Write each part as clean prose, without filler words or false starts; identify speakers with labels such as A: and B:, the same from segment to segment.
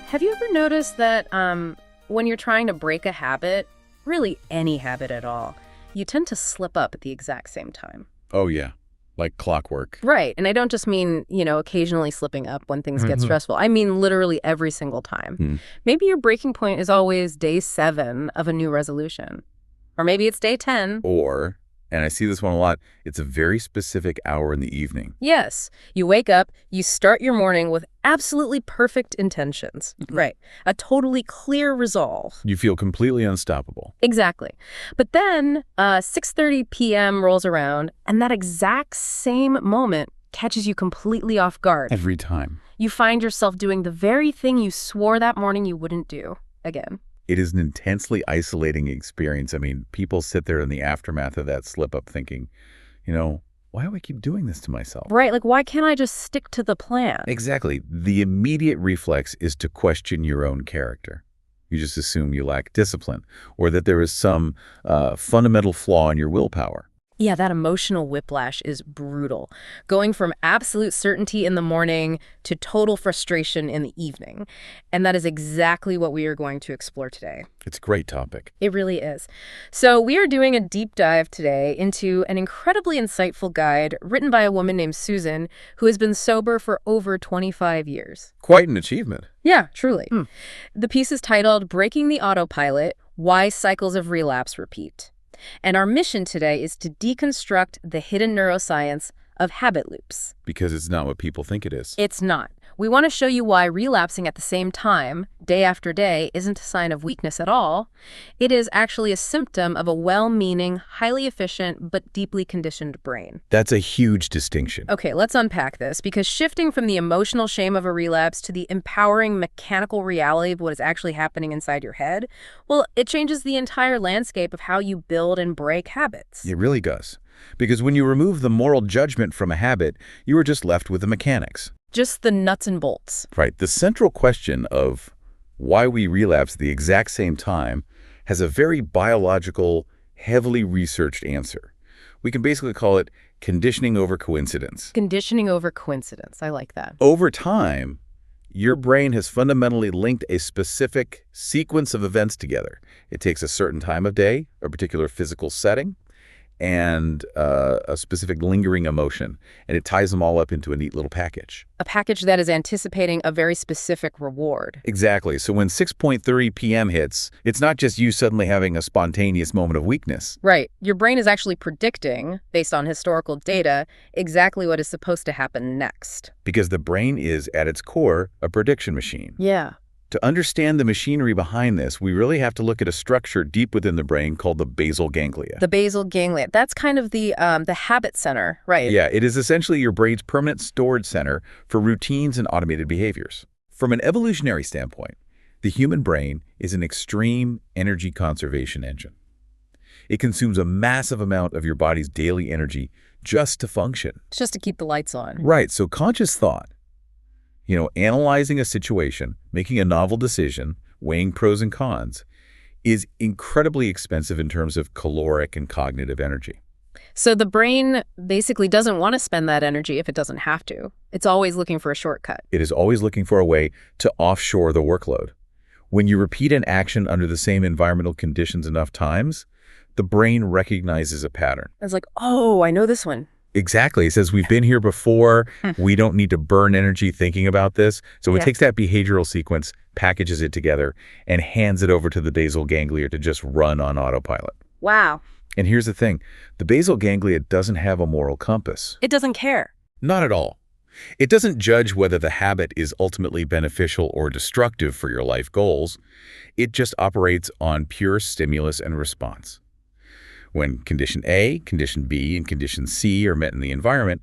A: Have you ever noticed that when you're trying to break a habit, really any habit at all, you tend to slip up at the exact same time?
B: Oh, yeah. Like clockwork.
A: Right. And I don't just mean, occasionally slipping up when things get stressful. I mean literally every single time. Maybe your breaking point is always day 7 of a new resolution. Or maybe it's day 10.
B: Or, and I see this one a lot, it's a very specific hour in the evening.
A: Yes. You wake up, you start your morning with absolutely perfect intentions. Right. A totally clear resolve.
B: You feel completely unstoppable.
A: Exactly. But then 6:30 p.m. rolls around, and that exact same moment catches you completely off guard.
B: Every time.
A: You find yourself doing the very thing you swore that morning you wouldn't do again.
B: It is an intensely isolating experience. I mean, people sit there in the aftermath of that slip-up thinking, why do I keep doing this to myself?
A: Right, like why can't I just stick to the plan?
B: Exactly. The immediate reflex is to question your own character. You just assume you lack discipline or that there is some fundamental flaw in your willpower.
A: Yeah, that emotional whiplash is brutal. Going from absolute certainty in the morning to total frustration in the evening. And that is exactly what we are going to explore today.
B: It's a great topic.
A: It really is. So we are doing a deep dive today into an incredibly insightful guide written by a woman named Susan, who has been sober for over 25 years.
B: Quite an achievement.
A: Yeah, truly. The piece is titled Breaking the Autopilot: Why Cycles of Relapse Repeat. And our mission today is to deconstruct the hidden neuroscience of habit loops.
B: Because it's not what people think it is.
A: It's not. We want to show you why relapsing at the same time, day after day, isn't a sign of weakness at all. It is actually a symptom of a well-meaning, highly efficient, but deeply conditioned brain.
B: That's a huge distinction.
A: Okay, let's unpack this, because shifting from the emotional shame of a relapse to the empowering mechanical reality of what is actually happening inside your head, well, it changes the entire landscape of how you build and break habits.
B: It really does. Because when you remove the moral judgment from a habit, you are just left with the mechanics.
A: Just the nuts and bolts.
B: Right. The central question of why we relapse at the exact same time has a very biological, heavily researched answer. We can basically call it conditioning over coincidence.
A: Conditioning over coincidence. I like that.
B: Over time, your brain has fundamentally linked a specific sequence of events together. It takes a certain time of day, a particular physical setting, and a specific lingering emotion, and it ties them all up into a neat little package.
A: A package that is anticipating a very specific reward.
B: Exactly. So when 6:30 p.m. hits, it's not just you suddenly having a spontaneous moment of weakness.
A: Right. Your brain is actually predicting, based on historical data, exactly what is supposed to happen next.
B: Because the brain is, at its core, a prediction machine.
A: Yeah.
B: To understand the machinery behind this, we really have to look at a structure deep within the brain called the basal ganglia.
A: The basal ganglia. That's kind of the habit center, right?
B: Yeah, it is essentially your brain's permanent storage center for routines and automated behaviors. From an evolutionary standpoint, the human brain is an extreme energy conservation engine. It consumes a massive amount of your body's daily energy just to function.
A: Just to keep the lights on.
B: Right, so conscious thought, analyzing a situation, making a novel decision, weighing pros and cons, is incredibly expensive in terms of caloric and cognitive energy.
A: So the brain basically doesn't want to spend that energy if it doesn't have to. It's always looking for a shortcut.
B: It is always looking for a way to offshore the workload. When you repeat an action under the same environmental conditions enough times, the brain recognizes a pattern.
A: It's like, oh, I know this one.
B: Exactly. It says, we've been here before. We don't need to burn energy thinking about this. So it takes that behavioral sequence, packages it together, and hands it over to the basal ganglia to just run on autopilot.
A: Wow.
B: And here's the thing. The basal ganglia doesn't have a moral compass.
A: It doesn't care.
B: Not at all. It doesn't judge whether the habit is ultimately beneficial or destructive for your life goals. It just operates on pure stimulus and response. When condition A, condition B, and condition C are met in the environment,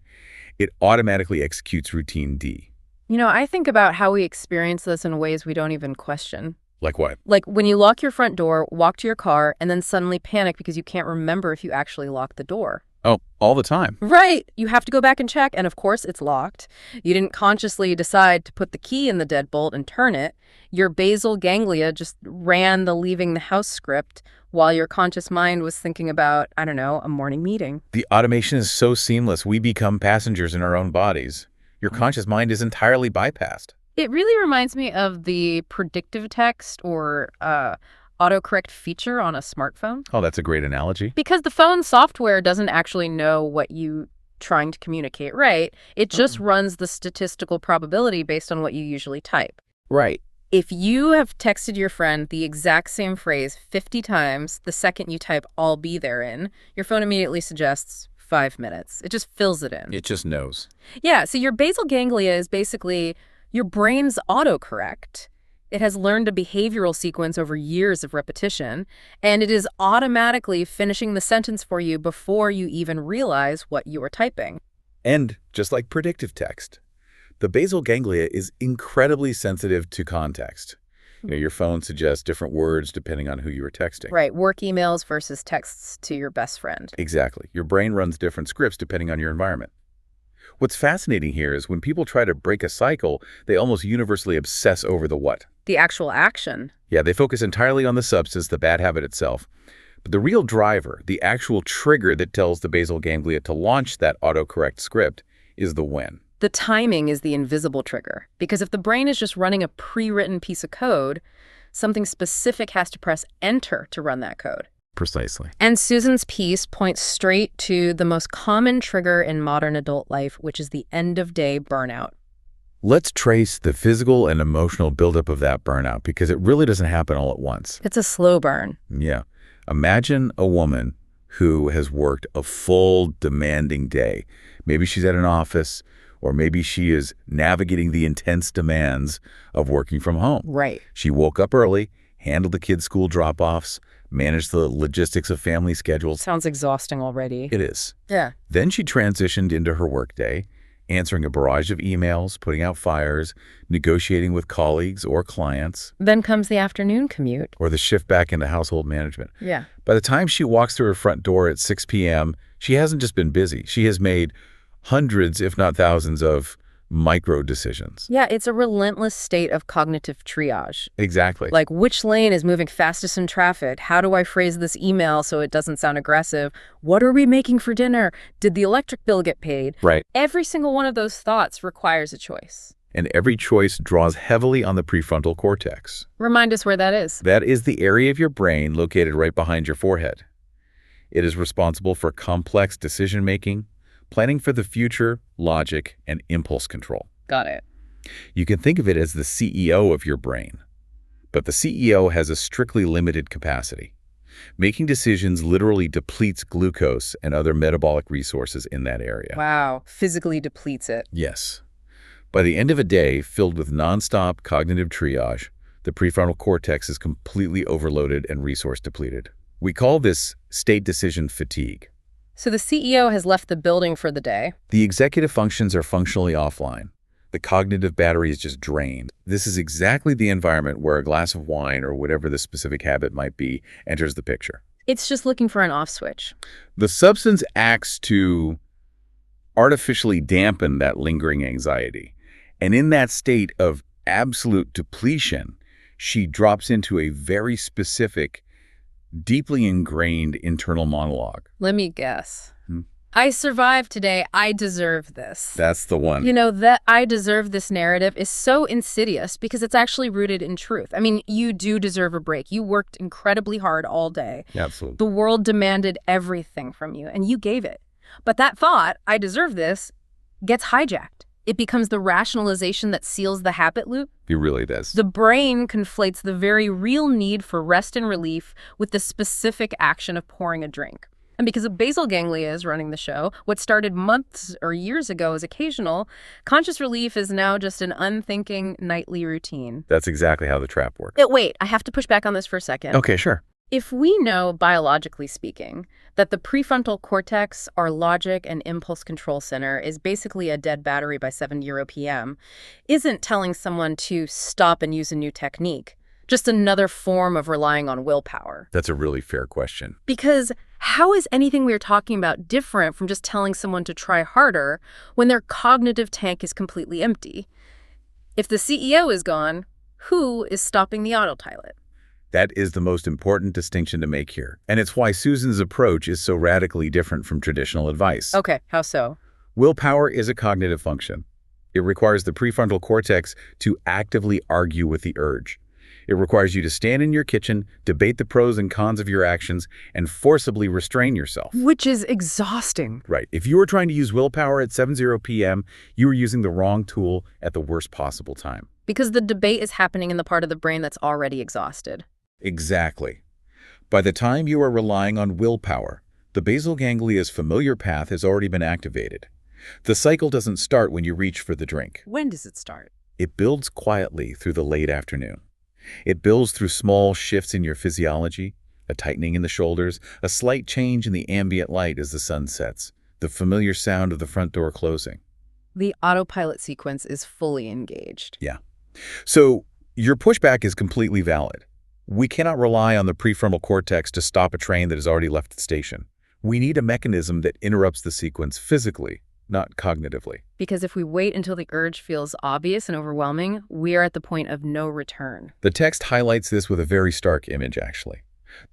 B: it automatically executes routine D.
A: I think about how we experience this in ways we don't even question.
B: Like what?
A: Like when you lock your front door, walk to your car, and then suddenly panic because you can't remember if you actually locked the door.
B: Oh, all the time.
A: Right. You have to go back and check, and of course it's locked. You didn't consciously decide to put the key in the deadbolt and turn it. Your basal ganglia just ran the leaving the house script while your conscious mind was thinking about, I don't know, a morning meeting.
B: The automation is so seamless, we become passengers in our own bodies. Your conscious mind is entirely bypassed.
A: It really reminds me of the predictive text or autocorrect feature on a smartphone.
B: Oh, that's a great analogy.
A: Because the phone software doesn't actually know what you trying to communicate, right? It just runs the statistical probability based on what you usually type.
B: Right.
A: If you have texted your friend the exact same phrase 50 times, the second you type "I'll be there in," your phone immediately suggests 5 minutes. It just fills it in.
B: It just knows.
A: Yeah, so your basal ganglia is basically your brain's autocorrect. It has learned a behavioral sequence over years of repetition, and it is automatically finishing the sentence for you before you even realize what you are typing.
B: And just like predictive text, the basal ganglia is incredibly sensitive to context. Your phone suggests different words depending on who you are texting.
A: Right, work emails versus texts to your best friend.
B: Exactly. Your brain runs different scripts depending on your environment. What's fascinating here is when people try to break a cycle, they almost universally obsess over the what.
A: The actual action.
B: Yeah, they focus entirely on the substance, the bad habit itself. But the real driver, the actual trigger that tells the basal ganglia to launch that autocorrect script, is the when.
A: The timing is the invisible trigger, because if the brain is just running a pre-written piece of code, something specific has to press enter to run that code.
B: Precisely.
A: And Susan's piece points straight to the most common trigger in modern adult life, which is the end-of-day burnout.
B: Let's trace the physical and emotional buildup of that burnout, because it really doesn't happen all at once.
A: It's a slow burn.
B: Yeah. Imagine a woman who has worked a full, demanding day. Maybe she's at an office, or maybe she is navigating the intense demands of working from home.
A: Right.
B: She woke up early, handled the kids' school drop-offs, managed the logistics of family schedules.
A: Sounds exhausting already.
B: It is.
A: Yeah.
B: Then she transitioned into her workday, answering a barrage of emails, putting out fires, negotiating with colleagues or clients.
A: Then comes the afternoon commute.
B: Or the shift back into household management.
A: Yeah.
B: By the time she walks through her front door at 6 p.m., she hasn't just been busy. She has made hundreds, if not thousands, of micro decisions.
A: Yeah, it's a relentless state of cognitive triage.
B: Exactly.
A: Like, which lane is moving fastest in traffic? How do I phrase this email so it doesn't sound aggressive? What are we making for dinner? Did the electric bill get paid?
B: Right.
A: Every single one of those thoughts requires a choice.
B: And every choice draws heavily on the prefrontal cortex.
A: Remind us where that is.
B: That is the area of your brain located right behind your forehead. It is responsible for complex decision-making, planning for the future, logic, and impulse control.
A: Got it.
B: You can think of it as the CEO of your brain. But the CEO has a strictly limited capacity. Making decisions literally depletes glucose and other metabolic resources in that area.
A: Wow. Physically depletes it.
B: Yes. By the end of a day filled with nonstop cognitive triage, the prefrontal cortex is completely overloaded and resource depleted. We call this state decision fatigue.
A: So the CEO has left the building for the day.
B: The executive functions are functionally offline. The cognitive battery is just drained. This is exactly the environment where a glass of wine or whatever the specific habit might be enters the picture.
A: It's just looking for an off switch.
B: The substance acts to artificially dampen that lingering anxiety. And in that state of absolute depletion, she drops into a very specific, deeply ingrained internal monologue.
A: Let me guess. I survived today. I deserve this.
B: That's the one.
A: You know, that I deserve this narrative is so insidious because it's actually rooted in truth. I mean, you do deserve a break. You worked incredibly hard all day.
B: Absolutely.
A: The world demanded everything from you, and you gave it. But that thought, I deserve this, gets hijacked. It becomes the rationalization that seals the habit loop.
B: It really does.
A: The brain conflates the very real need for rest and relief with the specific action of pouring a drink. And because the basal ganglia is running the show, what started months or years ago as occasional, conscious relief is now just an unthinking nightly routine.
B: That's exactly how the trap works.
A: Wait, I have to push back on this for a second.
B: Okay, sure.
A: If we know, biologically speaking, that the prefrontal cortex, our logic and impulse control center, is basically a dead battery by 7 p.m., isn't telling someone to stop and use a new technique just another form of relying on willpower?
B: That's a really fair question.
A: Because how is anything we're talking about different from just telling someone to try harder when their cognitive tank is completely empty? If the CEO is gone, who is stopping the autopilot?
B: That is the most important distinction to make here. And it's why Susan's approach is so radically different from traditional advice.
A: Okay, how so?
B: Willpower is a cognitive function. It requires the prefrontal cortex to actively argue with the urge. It requires you to stand in your kitchen, debate the pros and cons of your actions, and forcibly restrain yourself.
A: Which is exhausting.
B: Right. If you were trying to use willpower at 7:00 p.m., you were using the wrong tool at the worst possible time.
A: Because the debate is happening in the part of the brain that's already exhausted.
B: Exactly. By the time you are relying on willpower, the basal ganglia's familiar path has already been activated. The cycle doesn't start when you reach for the drink.
A: When does it start?
B: It builds quietly through the late afternoon. It builds through small shifts in your physiology, a tightening in the shoulders, a slight change in the ambient light as the sun sets, the familiar sound of the front door closing.
A: The autopilot sequence is fully engaged.
B: Yeah. So your pushback is completely valid. We cannot rely on the prefrontal cortex to stop a train that has already left the station. We need a mechanism that interrupts the sequence physically, not cognitively.
A: Because if we wait until the urge feels obvious and overwhelming, we are at the point of no return.
B: The text highlights this with a very stark image, actually.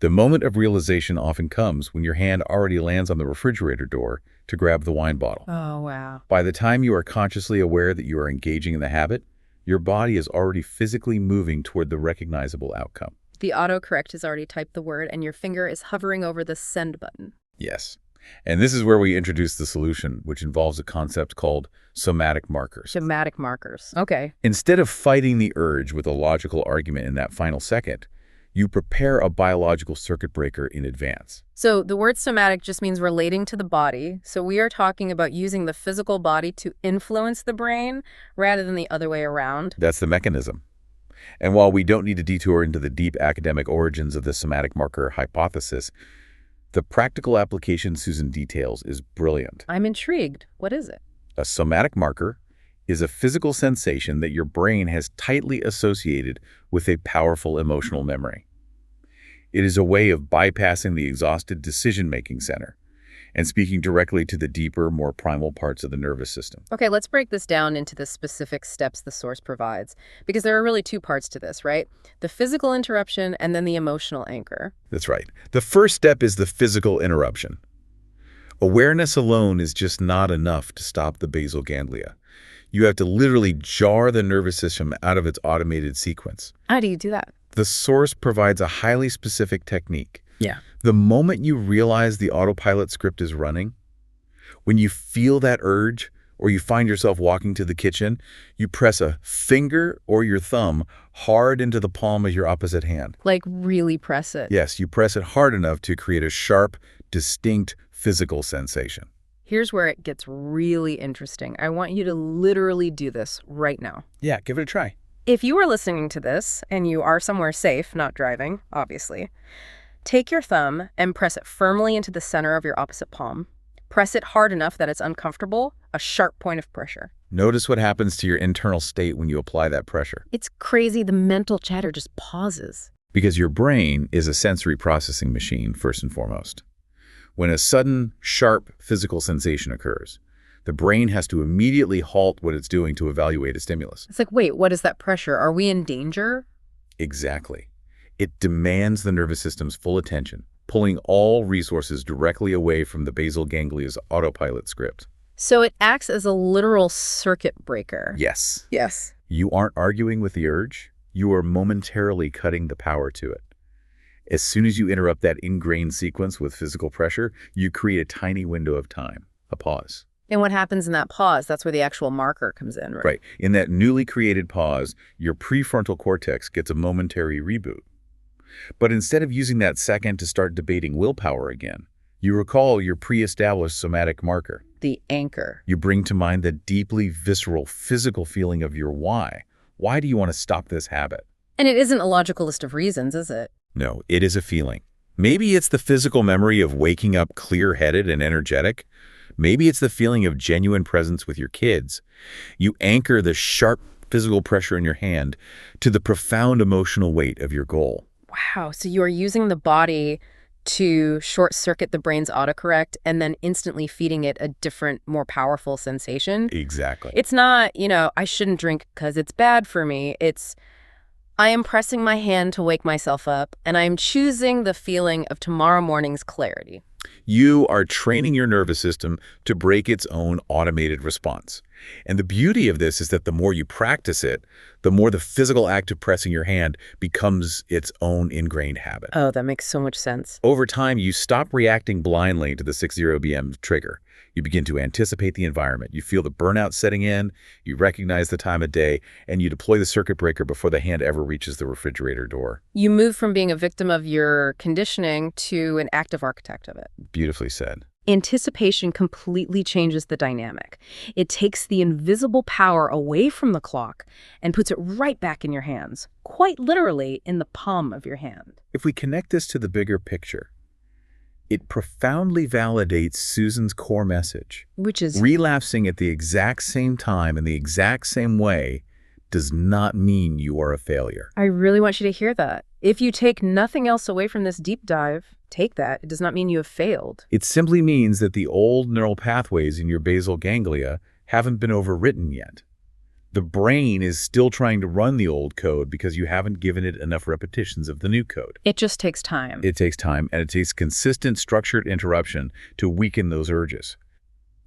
B: The moment of realization often comes when your hand already lands on the refrigerator door to grab the wine bottle.
A: Oh, wow.
B: By the time you are consciously aware that you are engaging in the habit, your body is already physically moving toward the recognizable outcome.
A: The autocorrect has already typed the word, and your finger is hovering over the send button.
B: Yes. And this is where we introduce the solution, which involves a concept called somatic markers.
A: Somatic markers. Okay.
B: Instead of fighting the urge with a logical argument in that final second, you prepare a biological circuit breaker in advance.
A: So the word somatic just means relating to the body. So we are talking about using the physical body to influence the brain rather than the other way around.
B: That's the mechanism. And while we don't need to detour into the deep academic origins of the somatic marker hypothesis, the practical application Susan details is brilliant.
A: I'm intrigued. What is it?
B: A somatic marker is a physical sensation that your brain has tightly associated with a powerful emotional memory. It is a way of bypassing the exhausted decision-making center and speaking directly to the deeper, more primal parts of the nervous system.
A: Okay, let's break this down into the specific steps the source provides, because there are really two parts to this, right? The physical interruption and then the emotional anchor.
B: That's right. The first step is the physical interruption. Awareness alone is just not enough to stop the basal ganglia. You have to literally jar the nervous system out of its automated sequence.
A: How do you do that?
B: The source provides a highly specific technique.
A: Yeah.
B: The moment you realize the autopilot script is running, when you feel that urge or you find yourself walking to the kitchen, you press a finger or your thumb hard into the palm of your opposite hand.
A: Like really press it.
B: Yes, you press it hard enough to create a sharp, distinct physical sensation.
A: Here's where it gets really interesting. I want you to literally do this right now.
B: Yeah, give it a try.
A: If you are listening to this and you are somewhere safe, not driving, obviously, take your thumb and press it firmly into the center of your opposite palm. Press it hard enough that it's uncomfortable, a sharp point of pressure.
B: Notice what happens to your internal state when you apply that pressure.
A: It's crazy. The mental chatter just pauses.
B: Because your brain is a sensory processing machine, first and foremost. When a sudden, sharp physical sensation occurs, the brain has to immediately halt what it's doing to evaluate a stimulus.
A: It's like, wait, what is that pressure? Are we in danger?
B: Exactly. It demands the nervous system's full attention, pulling all resources directly away from the basal ganglia's autopilot script.
A: So it acts as a literal circuit breaker.
B: Yes.
A: Yes.
B: You aren't arguing with the urge. You are momentarily cutting the power to it. As soon as you interrupt that ingrained sequence with physical pressure, you create a tiny window of time, a pause.
A: And what happens in that pause? That's where the actual marker comes in, right?
B: Right. In that newly created pause, your prefrontal cortex gets a momentary reboot. But instead of using that second to start debating willpower again, you recall your pre-established somatic marker.
A: The anchor.
B: You bring to mind the deeply visceral physical feeling of your why. Why do you want to stop this habit?
A: And it isn't a logical list of reasons, is it?
B: No, it is a feeling. Maybe it's the physical memory of waking up clear-headed and energetic. Maybe it's the feeling of genuine presence with your kids. You anchor the sharp physical pressure in your hand to the profound emotional weight of your goal.
A: Wow, so you are using the body to short-circuit the brain's autocorrect and then instantly feeding it a different, more powerful sensation?
B: Exactly.
A: It's not, I shouldn't drink because it's bad for me. It's, I am pressing my hand to wake myself up, and I am choosing the feeling of tomorrow morning's clarity.
B: You are training your nervous system to break its own automated response. And the beauty of this is that the more you practice it, the more the physical act of pressing your hand becomes its own ingrained habit.
A: Oh, that makes so much sense.
B: Over time, you stop reacting blindly to the 60 BM trigger. You begin to anticipate the environment. You feel the burnout setting in, you recognize the time of day, and you deploy the circuit breaker before the hand ever reaches the refrigerator door.
A: You move from being a victim of your conditioning to an active architect of it.
B: Beautifully said.
A: Anticipation completely changes the dynamic. It takes the invisible power away from the clock and puts it right back in your hands, quite literally in the palm of your hand.
B: If we connect this to the bigger picture, it profoundly validates Susan's core message.
A: Which is,
B: Relapsing at the exact same time in the exact same way does not mean you are a failure.
A: I really want you to hear that. If you take nothing else away from this deep dive, take that. It does not mean you have failed.
B: It simply means that the old neural pathways in your basal ganglia haven't been overwritten yet. The brain is still trying to run the old code because you haven't given it enough repetitions of the new code.
A: It just takes time.
B: It takes time, and it takes consistent, structured interruption to weaken those urges.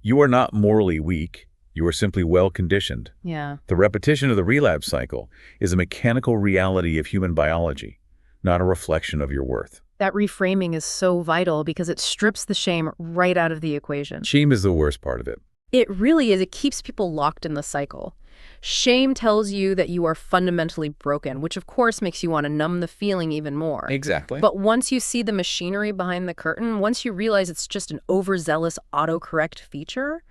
B: You are not morally weak. You are simply well-conditioned.
A: Yeah.
B: The repetition of the relapse cycle is a mechanical reality of human biology, not a reflection of your worth.
A: That reframing is so vital because it strips the shame right out of the equation.
B: Shame is the worst part of it.
A: It really is. It keeps people locked in the cycle. Shame tells you that you are fundamentally broken, which of course makes you want to numb the feeling even more.
B: Exactly.
A: But once you see the machinery behind the curtain, once you realize it's just an overzealous autocorrect feature,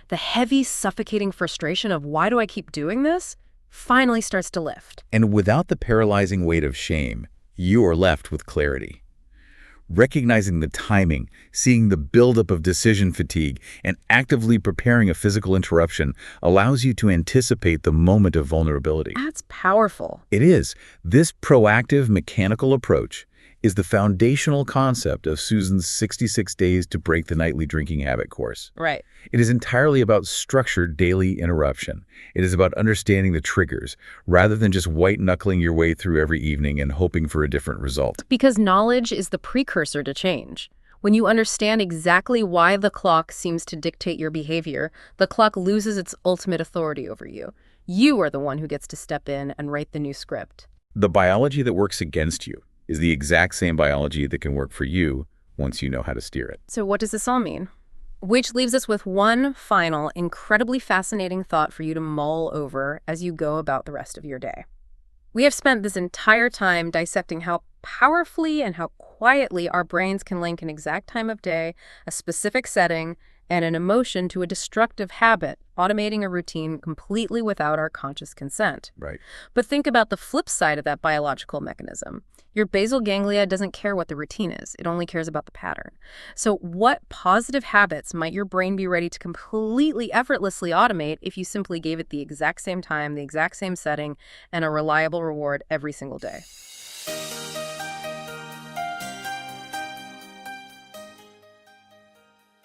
A: the heavy, suffocating frustration of why do I keep doing this finally starts to lift.
B: And without the paralyzing weight of shame, you are left with clarity. Recognizing the timing, seeing the buildup of decision fatigue, and actively preparing a physical interruption allows you to anticipate the moment of vulnerability.
A: That's powerful.
B: It is. This proactive, mechanical approach is the foundational concept of Susan's 66 Days to Break the Nightly Drinking Habit course.
A: Right.
B: It is entirely about structured daily interruption. It is about understanding the triggers, rather than just white-knuckling your way through every evening and hoping for a different result.
A: Because knowledge is the precursor to change. When you understand exactly why the clock seems to dictate your behavior, the clock loses its ultimate authority over you. You are the one who gets to step in and write the new script.
B: The biology that works against you is the exact same biology that can work for you once you know how to steer it.
A: So what does this all mean? Which leaves us with one final, incredibly fascinating thought for you to mull over as you go about the rest of your day. We have spent this entire time dissecting how powerfully and how quietly our brains can link an exact time of day, a specific setting, and an emotion to a destructive habit, automating a routine completely without our conscious consent.
B: Right.
A: But think about the flip side of that biological mechanism. Your basal ganglia doesn't care what the routine is. It only cares about the pattern. So what positive habits might your brain be ready to completely effortlessly automate if you simply gave it the exact same time, the exact same setting, and a reliable reward every single day?